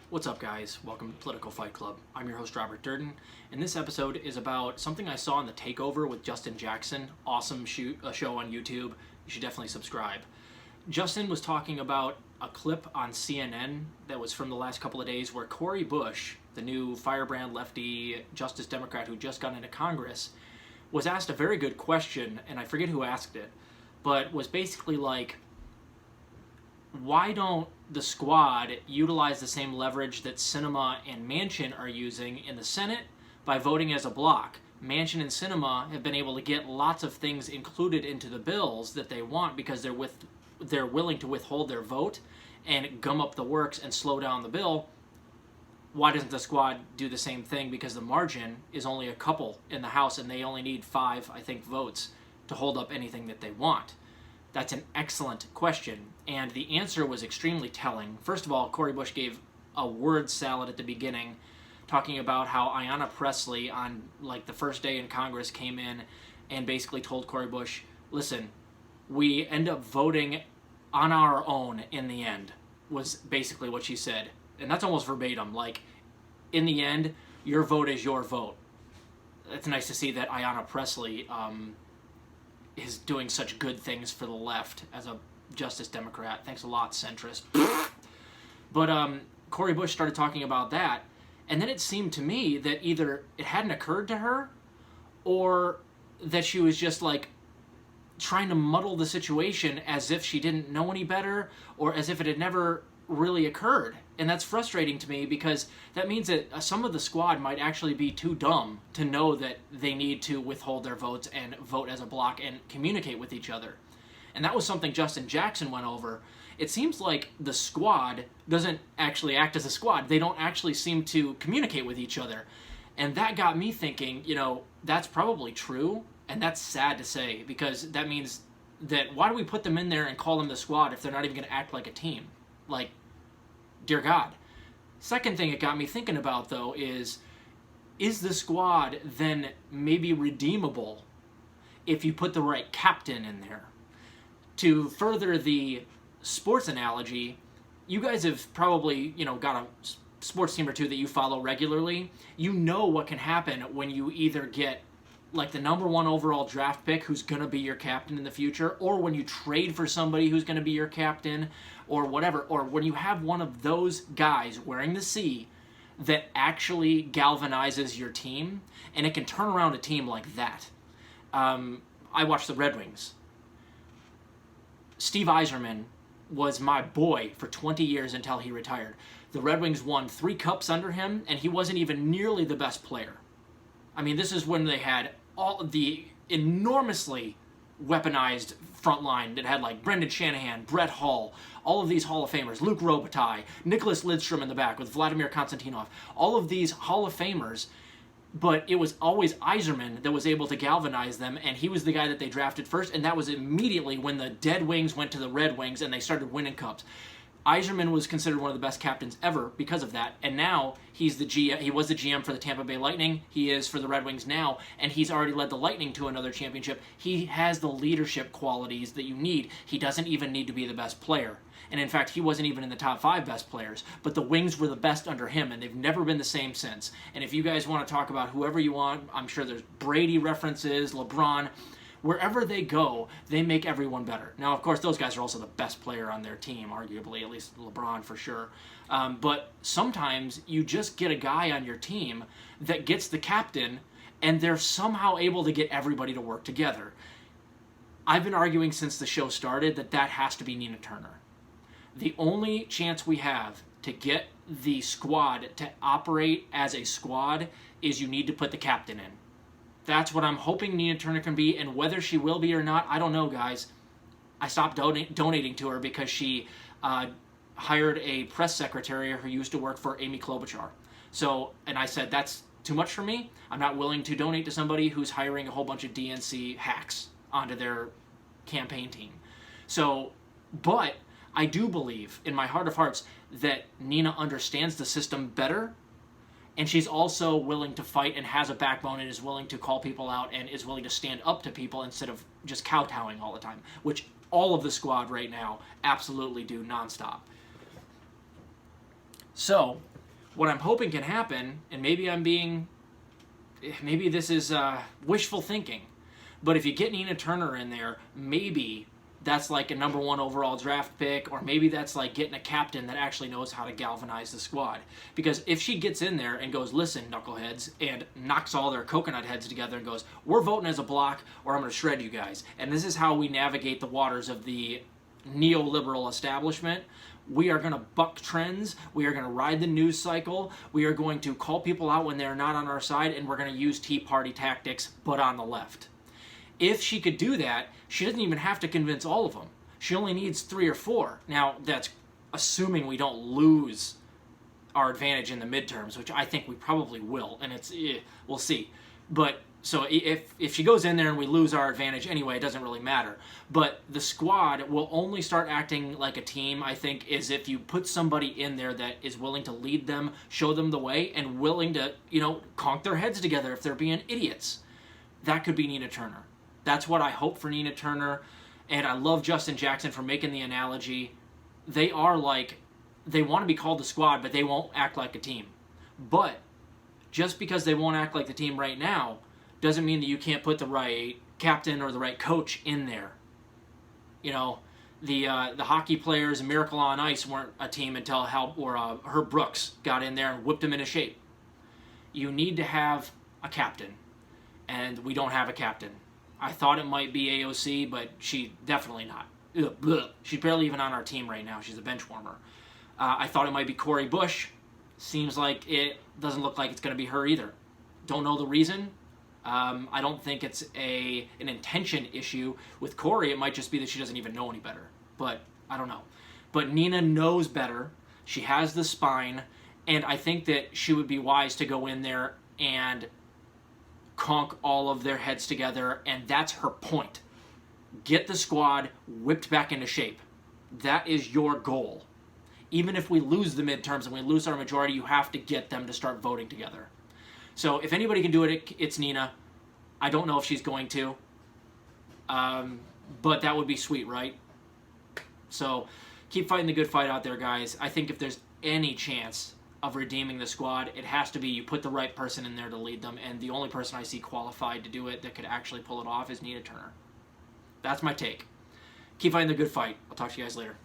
What's up, guys? Welcome to Political Fight Club. I'm your host, Robert Durden, and this episode is about something I saw in the Takeover with Justin Jackson. Awesome show on YouTube. You should definitely subscribe. Justin was talking about a clip on CNN that was from the last couple of days where Cori Bush, the new firebrand lefty Justice Democrat who just got into Congress, was asked a very good question, and I forget who asked it, but was basically like, why don't the squad utilize the same leverage that Sinema and Manchin are using in the Senate by voting as a bloc? Manchin and Sinema have been able to get lots of things included into the bills that they want because they're willing to withhold their vote and gum up the works and slow down the bill. Why doesn't the squad do the same thing? Because the margin is only a couple in the House and they only need 5, I think, votes to hold up anything that they want. That's an excellent question, and the answer was extremely telling. First of all, Cori Bush gave a word salad at the beginning, talking about how Ayanna Pressley, on the first day in Congress, came in and basically told Cori Bush, listen, we end up voting on our own in the end, was basically what she said. And that's almost verbatim, in the end, your vote is your vote. It's nice to see that Ayanna Pressley is doing such good things for the left as a Justice Democrat. Thanks a lot, centrist. But Cori Bush started talking about that, and then it seemed to me that either it hadn't occurred to her, or that she was just trying to muddle the situation as if she didn't know any better, or as if it had never really occurred. And that's frustrating to me because that means that some of the squad might actually be too dumb to know that they need to withhold their votes and vote as a bloc and communicate with each other. And that was something Justin Jackson went over. It seems like the squad doesn't actually act as a squad. They don't actually seem to communicate with each other. And that got me thinking, that's probably true, and that's sad to say, because that means that why do we put them in there and call them the squad if they're not even going to act like a team? Dear God. Second thing it got me thinking about, though, is the squad then maybe redeemable if you put the right captain in there? To further the sports analogy, you guys have probably, got a sports team or two that you follow regularly. You know what can happen when you either get the number 1 overall draft pick who's going to be your captain in the future, or when you trade for somebody who's going to be your captain, or whatever, or when you have one of those guys wearing the C that actually galvanizes your team, and it can turn around a team like that. I watched the Red Wings. Steve Yzerman was my boy for 20 years until he retired. The Red Wings won 3 cups under him, and he wasn't even nearly the best player. I mean, this is when they had all the enormously weaponized front line that had Brendan Shanahan, Brett Hull, all of these Hall of Famers, Luc Robitaille, Nicholas Lidstrom in the back with Vladimir Konstantinov, all of these Hall of Famers, but it was always Yzerman that was able to galvanize them, and he was the guy that they drafted first, and that was immediately when the Dead Wings went to the Red Wings and they started winning cups. Yzerman was considered one of the best captains ever because of that, and now he's the GM. He was the GM for the Tampa Bay Lightning. He is for the Red Wings now, and he's already led the Lightning to another championship. He has the leadership qualities that you need. He doesn't even need to be the best player. And in fact, he wasn't even in the top 5 best players, but the Wings were the best under him, and they've never been the same since. And if you guys want to talk about whoever you want, I'm sure there's Brady references, LeBron. Wherever they go, they make everyone better. Now, of course, those guys are also the best player on their team, arguably, at least LeBron for sure. But sometimes you just get a guy on your team that gets the captain, and they're somehow able to get everybody to work together. I've been arguing since the show started that has to be Nina Turner. The only chance we have to get the squad to operate as a squad is you need to put the captain in. That's what I'm hoping Nina Turner can be, and whether she will be or not, I don't know, guys. I stopped donating to her because she hired a press secretary who used to work for Amy Klobuchar. And I said, that's too much for me. I'm not willing to donate to somebody who's hiring a whole bunch of DNC hacks onto their campaign team. But I do believe, in my heart of hearts, that Nina understands the system better, and she's also willing to fight and has a backbone and is willing to call people out and is willing to stand up to people instead of just kowtowing all the time, which all of the squad right now absolutely do nonstop. So, What I'm hoping can happen, and maybe this is wishful thinking, but if you get Nina Turner in there, maybe that's like a number 1 overall draft pick, or maybe that's like getting a captain that actually knows how to galvanize the squad. Because if she gets in there and goes, listen, knuckleheads, and knocks all their coconut heads together and goes, we're voting as a block, or I'm going to shred you guys, and this is how we navigate the waters of the neoliberal establishment. We are going to buck trends. We are going to ride the news cycle. We are going to call people out when they're not on our side, and we're going to use Tea Party tactics, but on the left. If she could do that, she doesn't even have to convince all of them. She only needs 3 or 4. Now, that's assuming we don't lose our advantage in the midterms, which I think we probably will, and we'll see. But so if she goes in there and we lose our advantage anyway, it doesn't really matter. But the squad will only start acting like a team, I think, is if you put somebody in there that is willing to lead them, show them the way, and willing to, conk their heads together if they're being idiots. That could be Nina Turner. That's what I hope for Nina Turner. And I love Justin Jackson for making the analogy. They want to be called the squad, but they won't act like a team. But just because they won't act like the team right now doesn't mean that you can't put the right captain or the right coach in there. The hockey players in Miracle on Ice weren't a team until Herb Brooks got in there and whipped them into shape. You need to have a captain, and we don't have a captain. I thought it might be AOC, but she's definitely not. Ugh. She's barely even on our team right now. She's a bench warmer. I thought it might be Cori Bush. Seems like it doesn't look like it's going to be her either. Don't know the reason. I don't think it's an intention issue with Cori. It might just be that she doesn't even know any better. But I don't know. But Nina knows better. She has the spine. And I think that she would be wise to go in there and conk all of their heads together, and that's her point. Get the squad whipped back into shape. That is your goal. Even if we lose the midterms and we lose our majority, you have to get them to start voting together. So if anybody can do it, it's Nina. I don't know if she's going to. But that would be sweet, right? So keep fighting the good fight out there, guys. I think if there's any chance of redeeming the squad, it has to be you put the right person in there to lead them, and the only person I see qualified to do it that could actually pull it off is Nina Turner. That's my take. Keep fighting the good fight. I'll talk to you guys later.